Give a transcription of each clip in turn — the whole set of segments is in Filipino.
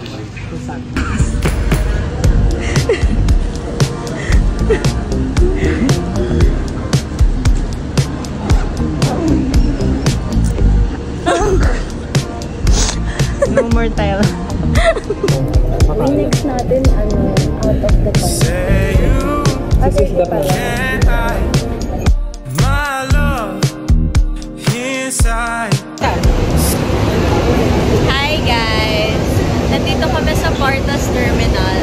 No more tile. Next natin, out of the box. My love inside. Hi guys! Nandito kami sa Portas Terminal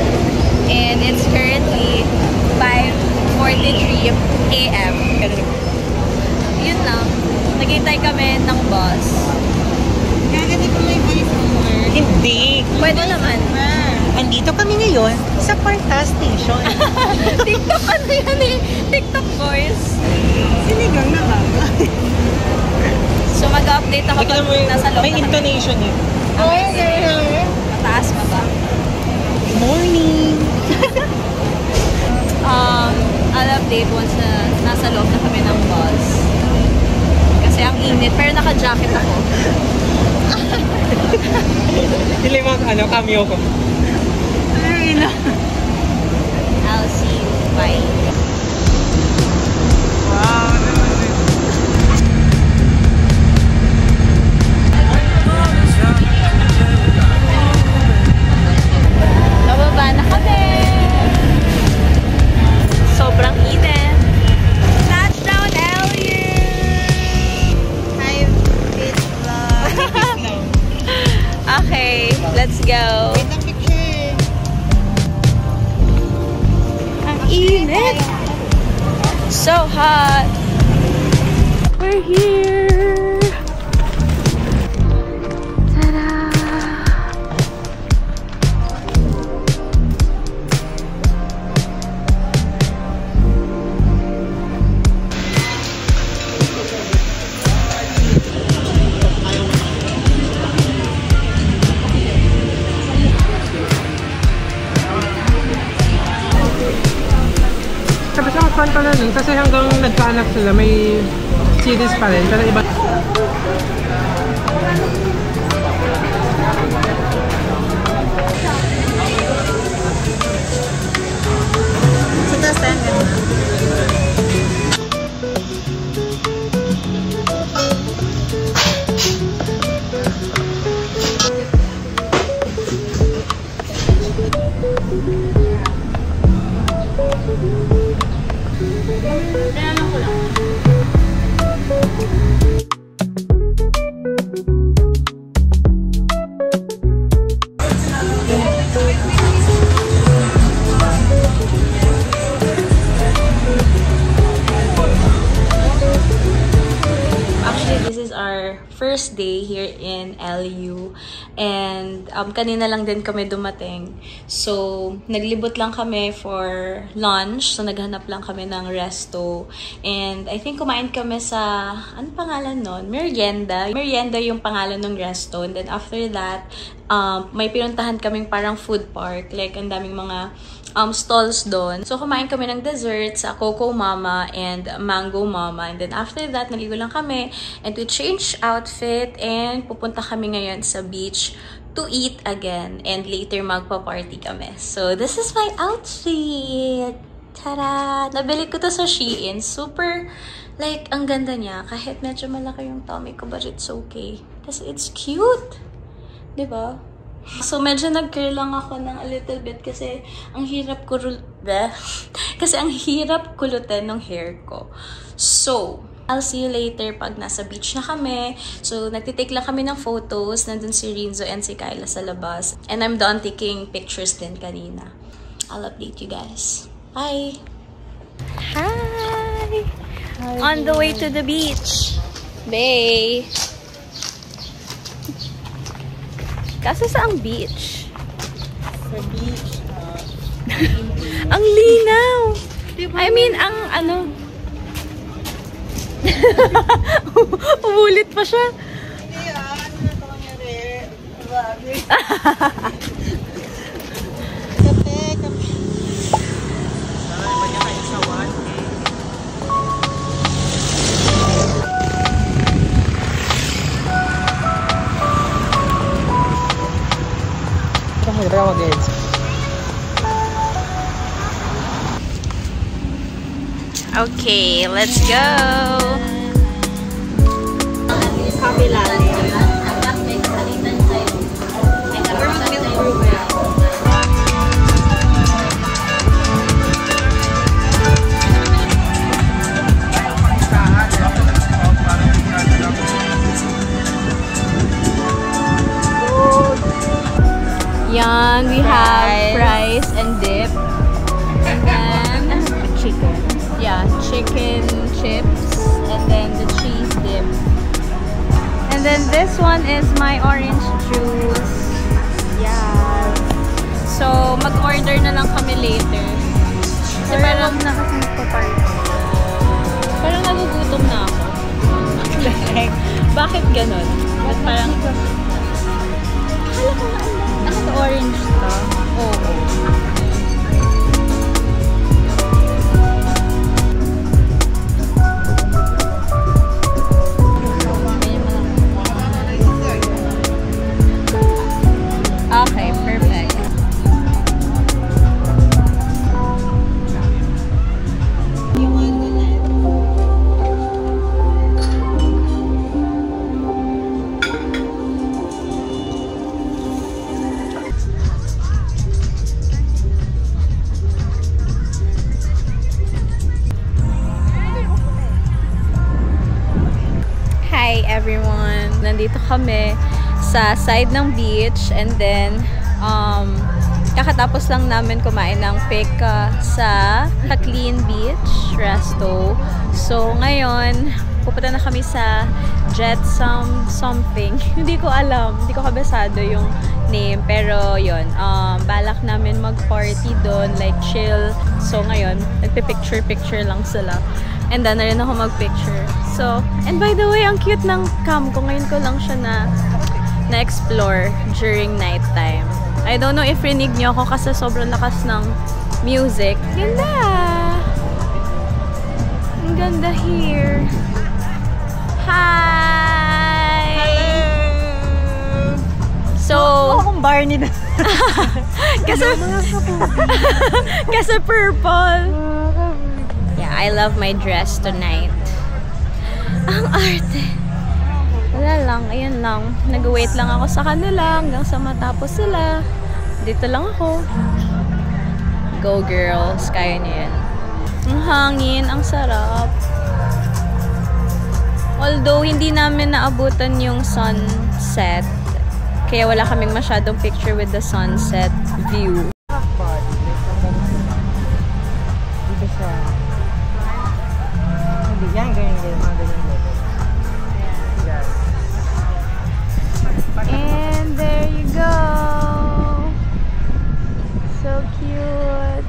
and it's currently 5:43 AM. Yun lang. Naghintay kami ng bus. Hindi ko may voice over. Hindi. Pwede naman. Andito kami ngayon sa Portas Station. TikTok ano yan eh? TikTok voice. Sinigang na ba? So mag-update ako pag nasa loob. May intonation yun. Mataas pa ba? Good morning! I'll update once na nasa loob na kami ng bus. Kasi ang init, pero naka-jacket ako. Hindi mo cameo ko. I'll see you. Bye. Wow! Nababa na kami. Sobrang init. Touchdown, LU! Hi, bitch vlog. Okay, let's go. Ang init. So hot. We're here. Ta-da! Sabi siya, fun pala nun. Kasi hanggang nagkaanak sila, may series pa rin. Pero iba... So that's the end. First day here in LU and kanina lang din kami dumating, so naglibot lang kami for lunch, so naghanap lang kami ng resto and I think kumain kami sa ano pangalan nun? Merienda yung pangalan ng resto, and then after that may pinuntahan kaming parang food park, like ang daming mga stalls doon. So, kumain kami ng dessert sa Coco Mama and Mango Mama. And then, after that, naligo lang kami and to change outfit and pupunta kami ngayon sa beach to eat again. And later, magpa-party kami. So, this is my outfit! Tada! Nabili ko to sa Shein. Super, like, ang ganda niya. Kahit medyo malaki yung tummy ko, but it's okay. Kasi it's cute! Diba? So, medyo nag-curl lang ako ng a little bit kasi ang hirap kulutin ng hair ko. So, I'll see you later pag nasa beach na kami. So, nagtitake lang kami ng photos. Nandun si Rinzo and si Kyla sa labas. And I'm done taking pictures din kanina. I'll update you guys. Bye! Hi! On the way to the beach. Bay! Kaso saang beach? Sa beach. Ang linaw! I mean, ang ano... Umulit pa siya. Ano na ito nangyari? Magdala ako guys. Okay, let's go! Coffee latte. Yan, we have fries and dip. And then chicken. Yeah, chicken chips. And then the cheese dip. And then this one is my orange juice. Yeah. So, mag-order na lang kami later. Kasi parang parang nagugutom na ako. Bakit ganun? Ba't parang akala ko nga orange ka? Oo. Okay, perfect. Hi everyone! Nandito kami sa side ng beach and then kakatapos lang namin kumain ng peka sa Clean Beach Resto. So ngayon, pupunta na kami sa Jet something. Hindi ko alam, hindi ko kabisado yung name, pero yon, balak namin mag-party doon, like chill. So ngayon, nagpe-picture lang sila. And then, na rin ako mag-picture. So, and by the way, ang cute ng cam ko. Ngayon ko lang siya na-explore during nighttime. I don't know if rinig nyo ako kasi sobrang lakas ng music. Ganda! Ang ganda here. Hi! Hello! So, akong Barney na. kasi purple. Yeah, I love my dress tonight. Ang arte. Wala lang, ayan lang. Nag-wait lang ako sa kanila hanggang sa matapos sila. Dito lang ako. Go girls, kaya niyo yan. Ang hangin, ang sarap. Although, hindi namin naabutan yung sunset. Kaya wala kaming masyadong picture with the sunset view. Dito siya. Hindi, yan, ganyan, mga ganyan. Yes. And there you go. So cute.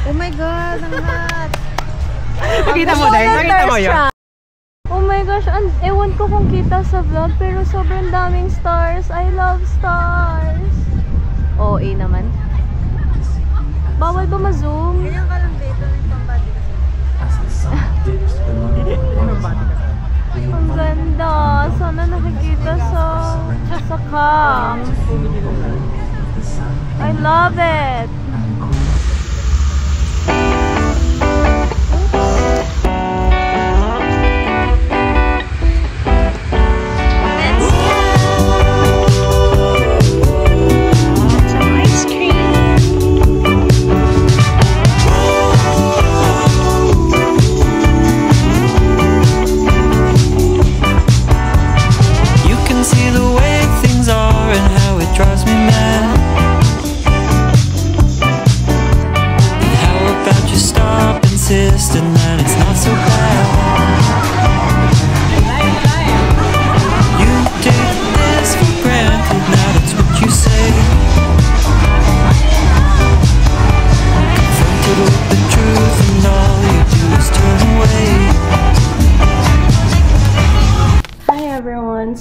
Oh my God, ang hot. Pakita mo dahil, pakita mo yun. Oh my gosh, ewan ko kung kita sa vlog, pero sobrang daming stars. I love stars. OA naman. Bawal ba ma-zoom? Ganyan ka lang dito, may pambody kasi. Ang ganda. Sana nakikita sa cam. I love it.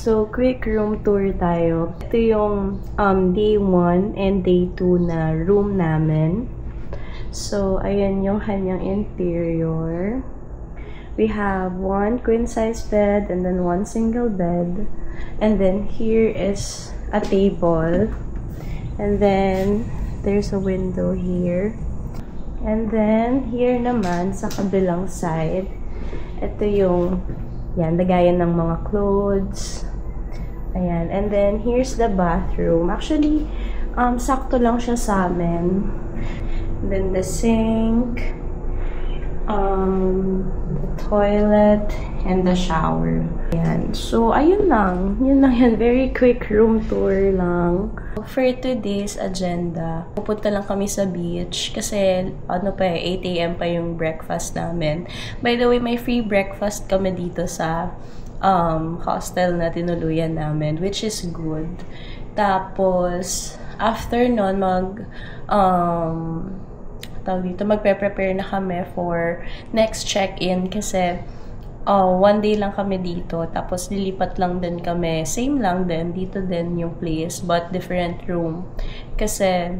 So, quick room tour tayo. Ito yung day 1 and day 2 na room namin. So, ayan yung kanyang interior. We have one queen-size bed and then one single bed. And then here is a table. And then there's a window here. And then here naman sa kabilang side, ito yung lagayan ng mga clothes. Ayan. And then here's the bathroom. Actually, sakto lang siya sa amin. And then the sink, the toilet, and the shower. Ayan. So, ayun lang. Yun lang yan. Very quick room tour lang. For today's agenda, pupunta lang kami sa beach kasi 8 AM pa yung breakfast namin. By the way, may free breakfast kami dito sa hostel na tinuluyan namin, which is good. Tapos, after nun, magpe-prepare na kami for next check-in kasi 1 day lang kami dito, tapos lilipat lang din kami, same lang din, dito din yung place, but different room. Kasi,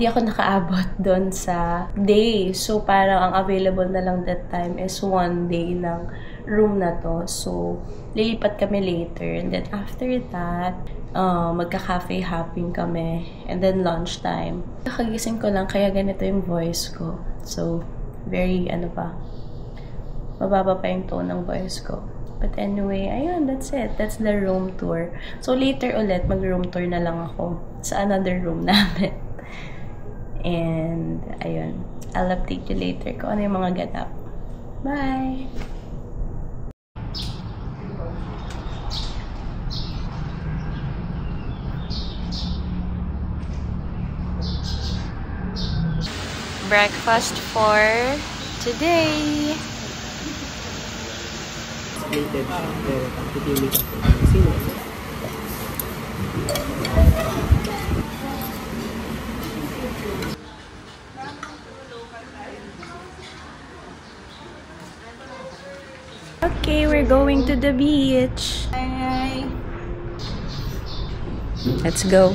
di ako nakaabot doon sa day. So, parang ang available na lang that time is 1 day ng room na to. So, lilipat kami later. And then, after that, magka-cafe hopping kami. And then, lunchtime. Nakagising ko lang, kaya ganito yung voice ko. So, very, mababa pa yung tone ng voice ko. But anyway, ayun, that's it. That's the room tour. So, later ulit, mag-room tour na lang ako sa another room namin. And, ayun. I'll update you later kung ano yung mga ganap. Bye! Breakfast for today! Plated pero pipili ka po ng sino. Okay, we're going to the beach. Bye. Let's go.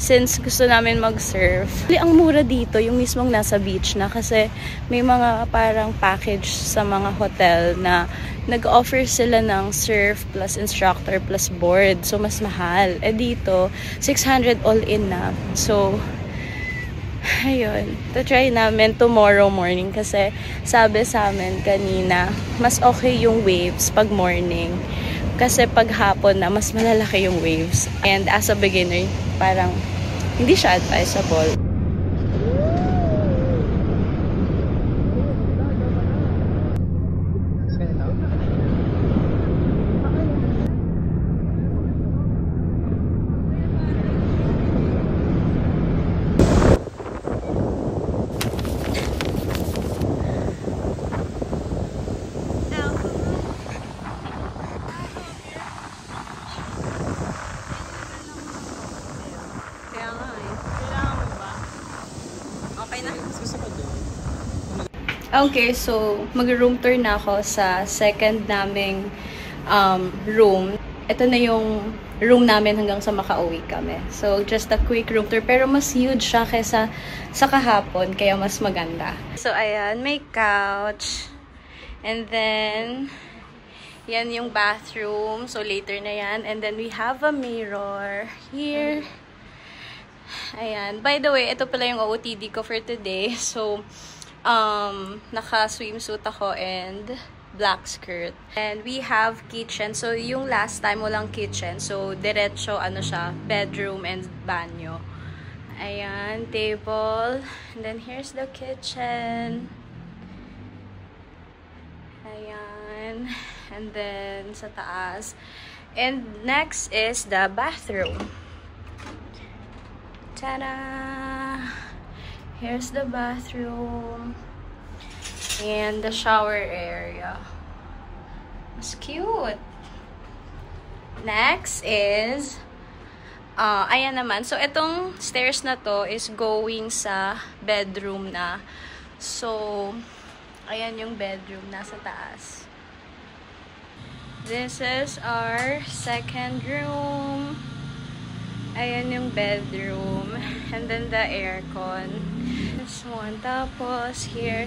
Since gusto namin mag-surf. Ang mura dito, yung mismong nasa beach na kasi may mga parang package sa mga hotel na nag-offer sila ng surf plus instructor plus board. So, mas mahal. Dito, 600 all-in na. So, ayun. To-try namin tomorrow morning kasi sabi sa amin kanina, mas okay yung waves pag morning. Kasi pag hapon na, mas malalaki yung waves. And as a beginner, parang hindi siya advisable. Okay, so mag-room tour na ako sa second naming room. Ito na yung room namin hanggang sa makauwi kami. So, just a quick room tour. Pero mas huge siya kaysa sa kahapon, kaya mas maganda. So, ayan, may couch. And then, yan yung bathroom. So, later na yan. And then, we have a mirror here. Ayan. By the way, ito pala yung OOTD ko for today. So, naka-swimsuit ako and black skirt. And we have kitchen. So, yung last time walang kitchen. So, diretso, siya, bedroom and banyo. Ayan, table. And then, here's the kitchen. Ayan. And then, sa taas. And next is the bathroom. Ta-da! Here's the bathroom. And the shower area. It's cute. Next is, ayan naman. So, itong stairs na to is going sa bedroom na. So, ayan yung bedroom nasa taas. This is our second room. Ayan yung bedroom. And then the aircon. This one. Tapos here,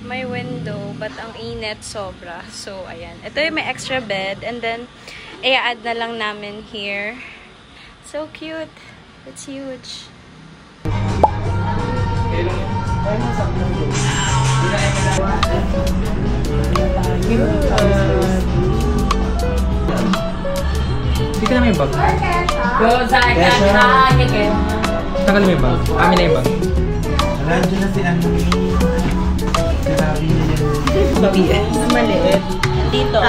may window. But ang init sobra. So, ayan. Ito yung may extra bed. And then, i-add na lang namin here. So cute. It's huge. Hindi ka na may bag. Tagal may bag. Amin na yung bag. Nandiyan na si Anthony. Sinabi niya yan. Maliit. Dito.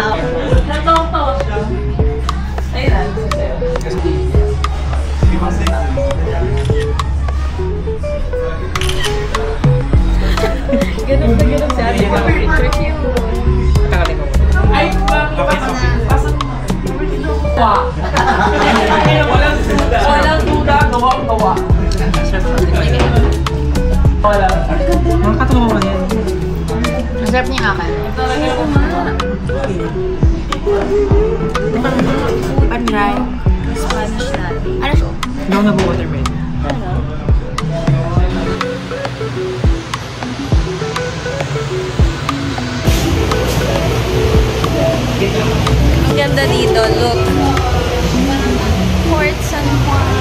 Ganun na ganun si ate. Picture cute. Tagalin mo. Ay, walang duda, gawa. Mga katawa mo yan. Masarap niya kakan. Panray. Spanish natin. Ano siya? Hindi ako nag-watermelon. Ang ganda dito, look. Port San Juan.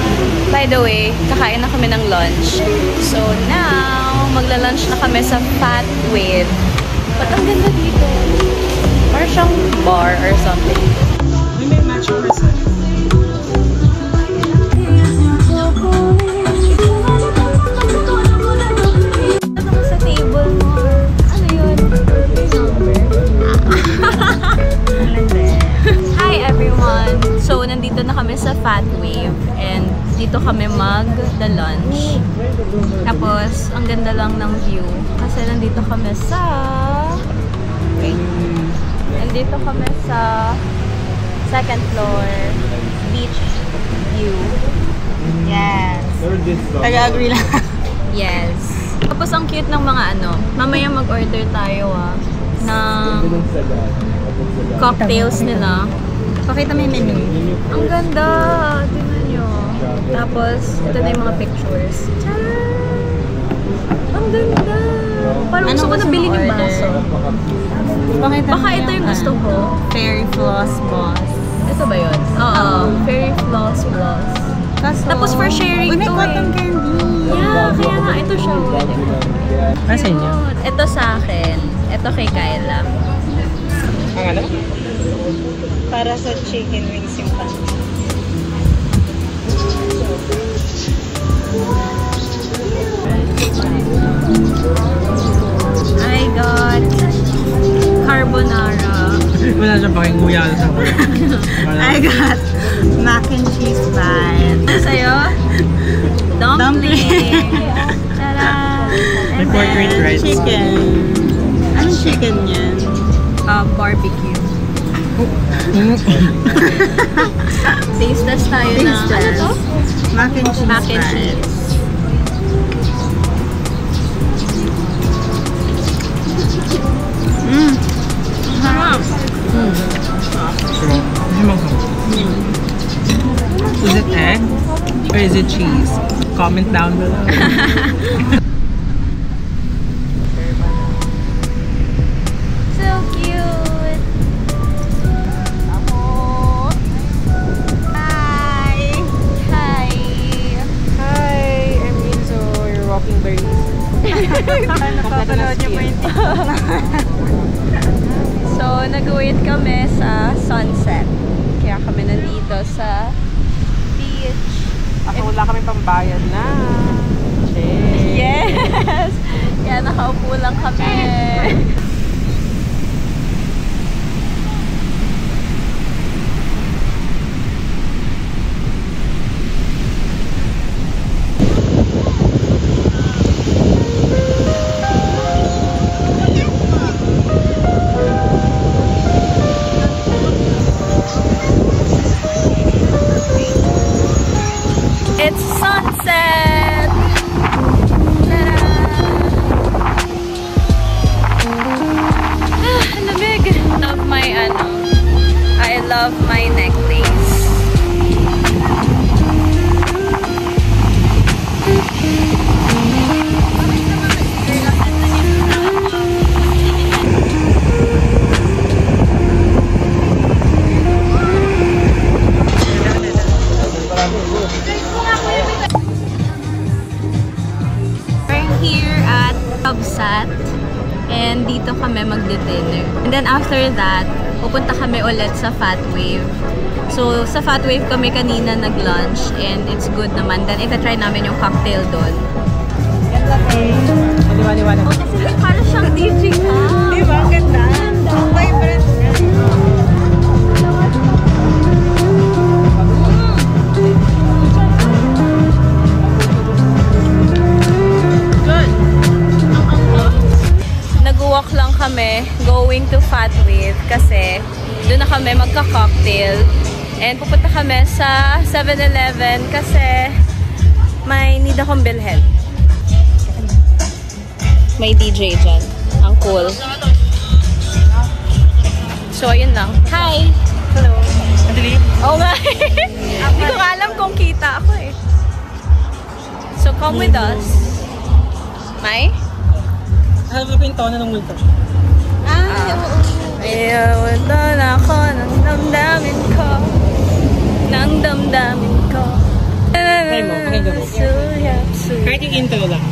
By the way, kakain na kami ng lunch. So now, magla-lunch na kami sa Fat Wave. Ba't ang ganda dito? Parang siyang bar or something. May matching person. Ano sa table mo? Ano yun? Hi everyone! So, nandito na kami sa Fat Wave and dito kami mag-lunch. Tapos, ang ganda lang ng view kasi nandito kami sa... Wait. Nandito kami sa second floor beach view. Yes. Taga-agree lang. Yes. Tapos, ang cute ng mga ano. Mamaya mag-order tayo ng cocktails nila. Pakita mo yung menu. Ang ganda! Tingnan nyo. Tapos, ito na yung mga pictures. Tcharam! Ang ganda! Parang gusto ko na bilhin yung baso. Baka ito yung gusto ko. Fairy Floss Boss. Ito ba yun? Oo. Fairy Floss Gloss. Tapos for sharing Uy, may to cotton candy. Yeah, kaya nga ito siya. Ano sa inyo? Ito sa akin. Ito kay Kyla. Ang ano? Para sa chicken wings yung pan. I got carbonara. Wala siyang pakinguya sa mga. I got mac and cheese pie. Ano sa'yo? Dumpling. Tara! May pork rate rice. Chicken. Anong chicken yan? Barbecue. Taste test tayo ng ano to? Mac and cheese Mac and pie. cheese. Sarap. Is it egg or is it cheese? Comment down below. So cute. Hi! Hi. Hi, I'm Rinzo. You're walking very easy. Napapanood niyo po yung So, nag-wait kami sa sunset. Kaya kami nandito sa beach. Ako wala kami pambayad na. Shit. Yes! Kaya nakaupo lang kami. It's sunset! Ta-da! Lamig of my love my necklace. We're here at Kabsat and dito kami magdi-dinner. And then after that, pupunta kami ulit sa Fat Wave. So, sa Fat Wave kami kanina nag-lunch and it's good naman. Then, itatry namin yung cocktail doon. Maliwaliwanag. Oh, kasi parang siyang DJ ka. Di ba? Ang ganda. Ang vibrant niya. Good. Nag-walk lang kami going to Fat Wave kasi doon na kami magka-cocktail. And pupunta kami sa 7-Eleven kasi may need akong bilhin. May DJ dyan. Ang cool. So, ayun lang. Hi! Hello. Madali. Oo nga. Hindi ko alam kung kita ako eh. So, come with us. May? Alam mo yung tono ng multo. Ayawan ako ng damdamin ko. Ng damdamin ko. Try mo, pakinggan mo. Kahit yung intro lang.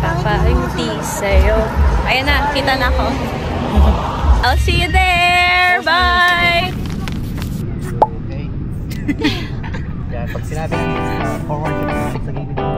Papainti sa'yo. Ayan na, kita na ako. I'll see you there! Bye! Okay. Kaya pag sinabi forward sa gilid mo.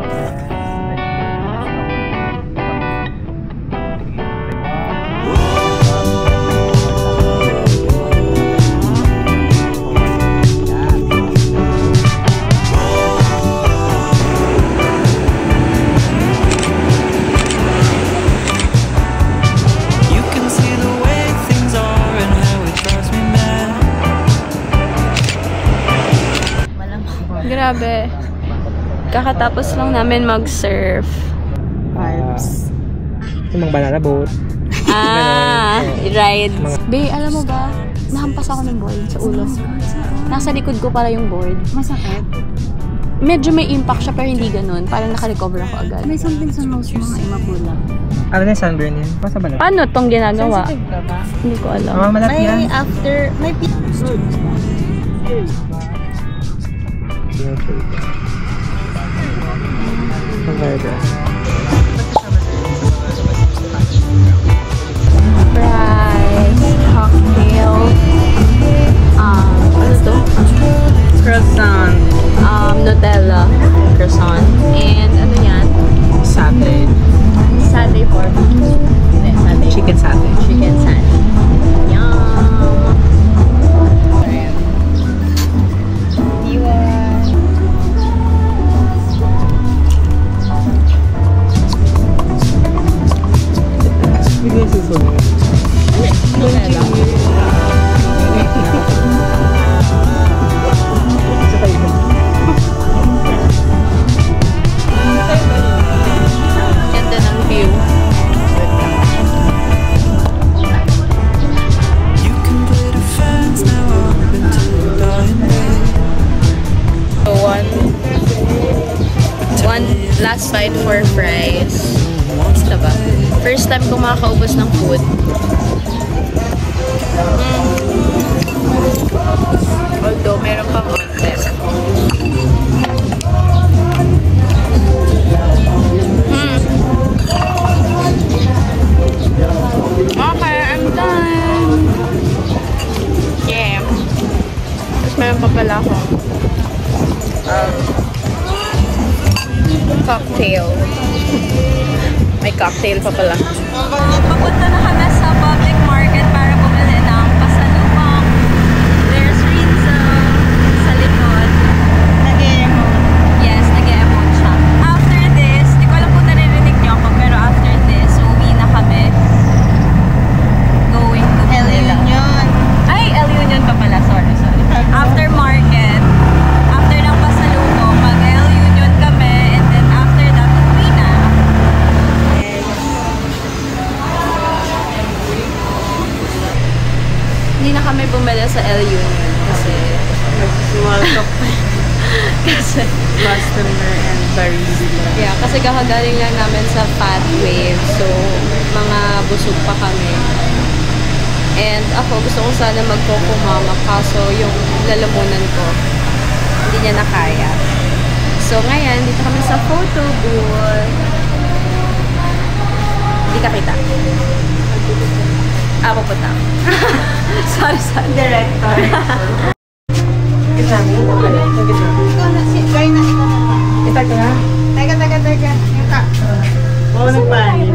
Grabe. Kakatapos lang namin mag-surf. Vibes. Yung mga banana boat. Ride. Be, alam mo ba? Nahampas ako ng board sa ulo. Nasa likod ko pala yung board. Masakit? Medyo may impact siya pero hindi ganun. Parang naka-recover ako agad. May something sa nose mo nga imakulang. Ano na yung sunburn yan? Basta ba lang? Paano tong ginagawa? Sensitive ka ba? Hindi ko alam. Mga malat yan. May after, may Rice, cocktail, ano to? Croissant. Nutella, croissant, and ano yan? Satay. Satay pork. Hindi, satay. Chicken satay. Chicken satay. Yum! Bigyan susunod. Nutella. Sa tayo. Ganda ng view. So one last bite for fries. Basta ba? First time ko makakaubos ng food. Although meron pa konti. Okay, I'm done. Yeah. Tapos meron pa pala ako. Cocktail. May cocktail pa pala. Papunta na kami sa public market para bumili ng pasalubong. There's Rinzo sa likod. nag-emote. Yes, nag-emote siya. After this, di ko alam kung naririnig niyo ako, pero after this, uwi na kami. Going to El Manila. Union. Ay, El Union pa pala. Sorry. After market, after ng pasalubong, mag-El Union kami, and then after that, uwi na. customer and Barili. Yeah, kasi kakagaling lang namin sa Fat Wave. So, mga busog pa kami. And ako, gusto ko sana magkokumama. Kaso, yung lalamunan ko, hindi niya na kaya. So, ngayon, dito kami sa photo booth. Hindi ka kita. Pupunta. Sorry. Director. Ikaw na, si Joy na, ikaw na pa. Ito ka na? Teka. Yung ka. Oo, nagpanin.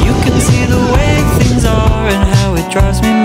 You can see the way things are and how it drives me